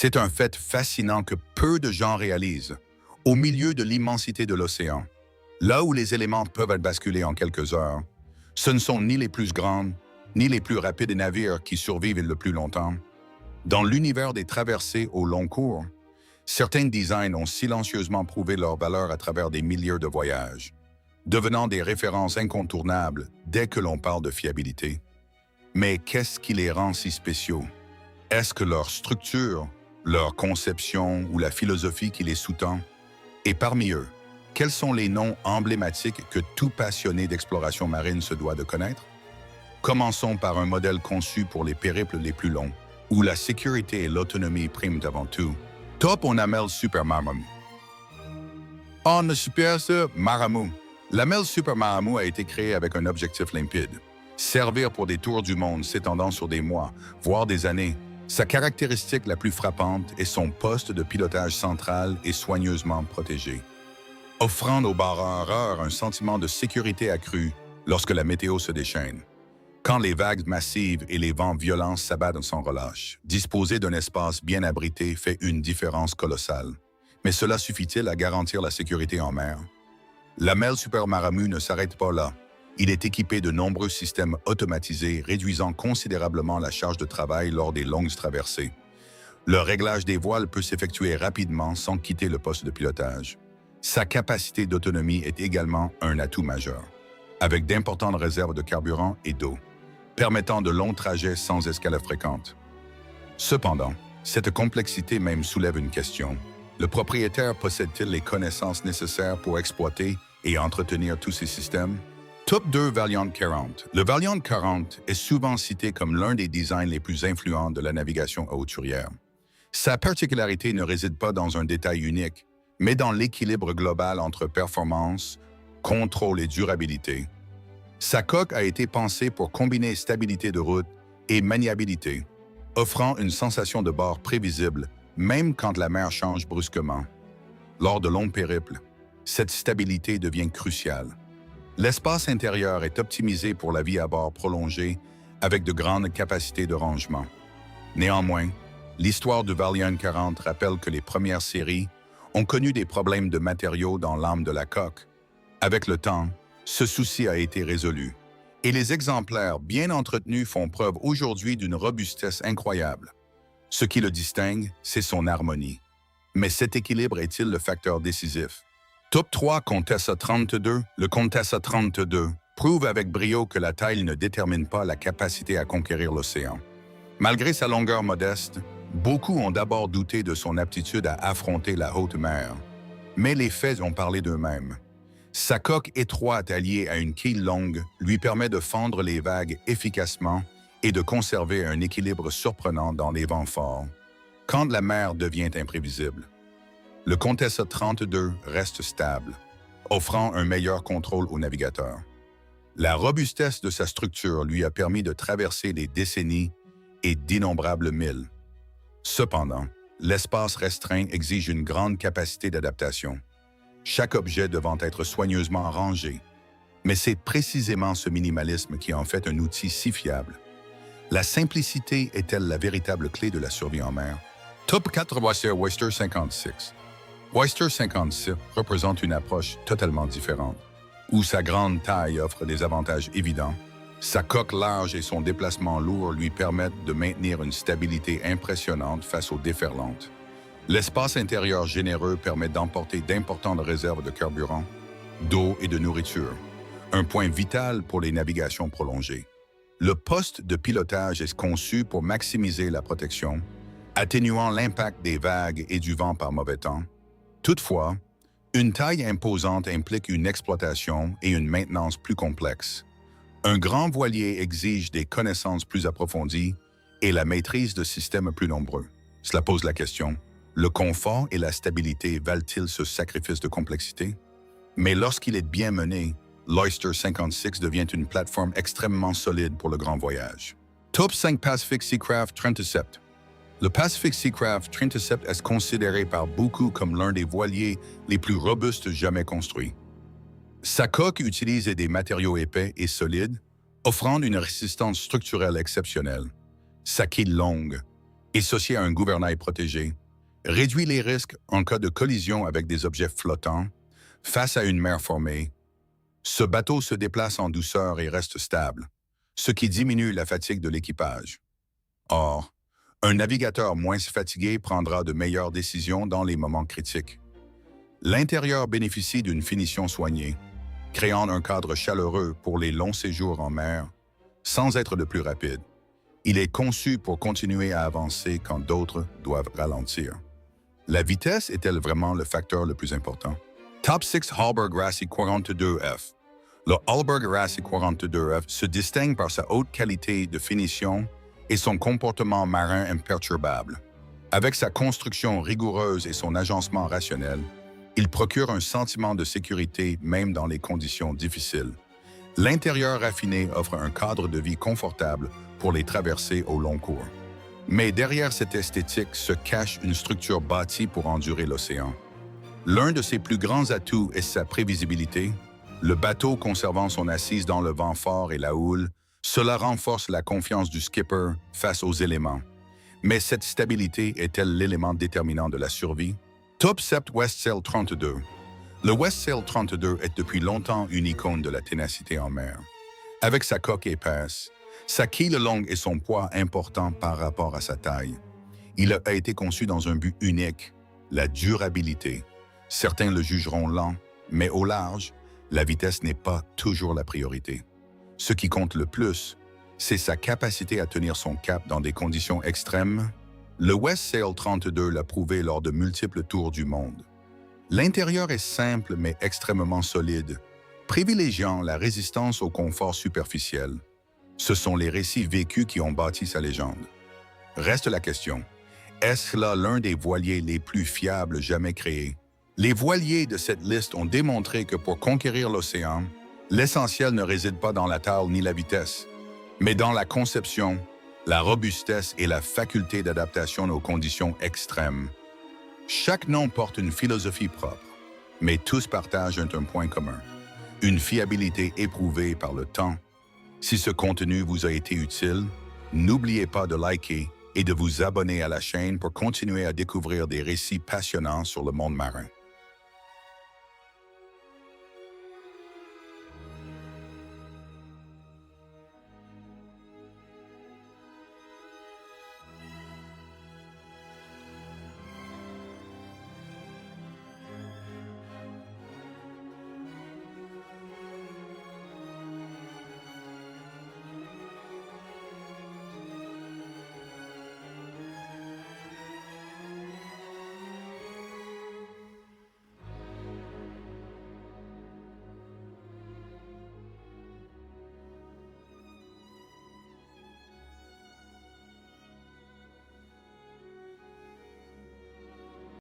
C'est un fait fascinant que peu de gens réalisent. Au milieu de l'immensité de l'océan, là où les éléments peuvent être basculés en quelques heures, ce ne sont ni les plus grands, ni les plus rapides navires qui survivent le plus longtemps. Dans l'univers des traversées au long cours, certains designs ont silencieusement prouvé leur valeur à travers des milliers de voyages, devenant des références incontournables dès que l'on parle de fiabilité. Mais qu'est-ce qui les rend si spéciaux? Est-ce que leur structure, leur conception ou la philosophie qui les sous-tend? Et parmi eux, quels sont les noms emblématiques que tout passionné d'exploration marine se doit de connaître? Commençons par un modèle conçu pour les périples les plus longs, où la sécurité et l'autonomie priment avant tout. Top, on Amel Super Marmou. On a super ce Marmou. L'Amel Super Marmou a été créé avec un objectif limpide. Servir pour des tours du monde s'étendant sur des mois, voire des années. Sa caractéristique la plus frappante est son poste de pilotage central et soigneusement protégé, offrant aux barreurs un sentiment de sécurité accru lorsque la météo se déchaîne. Quand les vagues massives et les vents violents s'abattent sans relâche, disposer d'un espace bien abrité fait une différence colossale. Mais cela suffit-il à garantir la sécurité en mer? L'Amel Super Marmou ne s'arrête pas là. Il est équipé de nombreux systèmes automatisés, réduisant considérablement la charge de travail lors des longues traversées. Le réglage des voiles peut s'effectuer rapidement sans quitter le poste de pilotage. Sa capacité d'autonomie est également un atout majeur, avec d'importantes réserves de carburant et d'eau, permettant de longs trajets sans escale fréquente. Cependant, cette complexité même soulève une question. Le propriétaire possède-t-il les connaissances nécessaires pour exploiter et entretenir tous ces systèmes? Top 2 Valiant 40. Le Valiant 40 est souvent cité comme l'un des designs les plus influents de la navigation hauturière. Sa particularité ne réside pas dans un détail unique, mais dans l'équilibre global entre performance, contrôle et durabilité. Sa coque a été pensée pour combiner stabilité de route et maniabilité, offrant une sensation de bord prévisible, même quand la mer change brusquement. Lors de longs périples, cette stabilité devient cruciale. L'espace intérieur est optimisé pour la vie à bord prolongée avec de grandes capacités de rangement. Néanmoins, l'histoire du Valiant 40 rappelle que les premières séries ont connu des problèmes de matériaux dans l'âme de la coque. Avec le temps, ce souci a été résolu, et les exemplaires bien entretenus font preuve aujourd'hui d'une robustesse incroyable. Ce qui le distingue, c'est son harmonie. Mais cet équilibre est-il le facteur décisif? Top 3 Contessa 32. Le Contessa 32 prouve avec brio que la taille ne détermine pas la capacité à conquérir l'océan. Malgré sa longueur modeste, beaucoup ont d'abord douté de son aptitude à affronter la haute mer. Mais les faits ont parlé d'eux-mêmes. Sa coque étroite alliée à une quille longue lui permet de fendre les vagues efficacement et de conserver un équilibre surprenant dans les vents forts, quand la mer devient imprévisible. Le Contessa 32 reste stable, offrant un meilleur contrôle au navigateur. La robustesse de sa structure lui a permis de traverser des décennies et d'innombrables milles. Cependant, l'espace restreint exige une grande capacité d'adaptation, chaque objet devant être soigneusement rangé. Mais c'est précisément ce minimalisme qui en fait un outil si fiable. La simplicité est-elle la véritable clé de la survie en mer? Top 4 Oyster 56. Oyster 56 représente une approche totalement différente, où sa grande taille offre des avantages évidents. Sa coque large et son déplacement lourd lui permettent de maintenir une stabilité impressionnante face aux déferlantes. L'espace intérieur généreux permet d'emporter d'importantes réserves de carburant, d'eau et de nourriture, un point vital pour les navigations prolongées. Le poste de pilotage est conçu pour maximiser la protection, atténuant l'impact des vagues et du vent par mauvais temps. Toutefois, une taille imposante implique une exploitation et une maintenance plus complexes. Un grand voilier exige des connaissances plus approfondies et la maîtrise de systèmes plus nombreux. Cela pose la question, le confort et la stabilité valent-ils ce sacrifice de complexité? Mais lorsqu'il est bien mené, l'Oyster 56 devient une plateforme extrêmement solide pour le grand voyage. Top 5 Pacific Seacraft 37. Le Pacific Seacraft 37 est considéré par beaucoup comme l'un des voiliers les plus robustes jamais construits. Sa coque utilise des matériaux épais et solides, offrant une résistance structurelle exceptionnelle. Sa quille longue, associé à un gouvernail protégé, réduit les risques en cas de collision avec des objets flottants face à une mer formée. Ce bateau se déplace en douceur et reste stable, ce qui diminue la fatigue de l'équipage. Or, un navigateur moins fatigué prendra de meilleures décisions dans les moments critiques. L'intérieur bénéficie d'une finition soignée, créant un cadre chaleureux pour les longs séjours en mer, sans être le plus rapide. Il est conçu pour continuer à avancer quand d'autres doivent ralentir. La vitesse est-elle vraiment le facteur le plus important? Top 6 Hallberg Rassy 42F. Le Hallberg Rassy 42F se distingue par sa haute qualité de finition et son comportement marin imperturbable. Avec sa construction rigoureuse et son agencement rationnel, il procure un sentiment de sécurité même dans les conditions difficiles. L'intérieur raffiné offre un cadre de vie confortable pour les traversées au long cours. Mais derrière cette esthétique se cache une structure bâtie pour endurer l'océan. L'un de ses plus grands atouts est sa prévisibilité. Le bateau conservant son assise dans le vent fort et la houle, cela renforce la confiance du skipper face aux éléments. Mais cette stabilité est-elle l'élément déterminant de la survie? Top 7 Westsail 32. Le Westsail 32 est depuis longtemps une icône de la ténacité en mer. Avec sa coque épaisse, sa quille longue et son poids important par rapport à sa taille, il a été conçu dans un but unique, la durabilité. Certains le jugeront lent, mais au large, la vitesse n'est pas toujours la priorité. Ce qui compte le plus, c'est sa capacité à tenir son cap dans des conditions extrêmes. Le Westsail 32 l'a prouvé lors de multiples tours du monde. L'intérieur est simple mais extrêmement solide, privilégiant la résistance au confort superficiel. Ce sont les récits vécus qui ont bâti sa légende. Reste la question, est-ce là l'un des voiliers les plus fiables jamais créés? Les voiliers de cette liste ont démontré que pour conquérir l'océan, l'essentiel ne réside pas dans la taille ni la vitesse, mais dans la conception, la robustesse et la faculté d'adaptation aux conditions extrêmes. Chaque nom porte une philosophie propre, mais tous partagent un point commun, une fiabilité éprouvée par le temps. Si ce contenu vous a été utile, n'oubliez pas de liker et de vous abonner à la chaîne pour continuer à découvrir des récits passionnants sur le monde marin.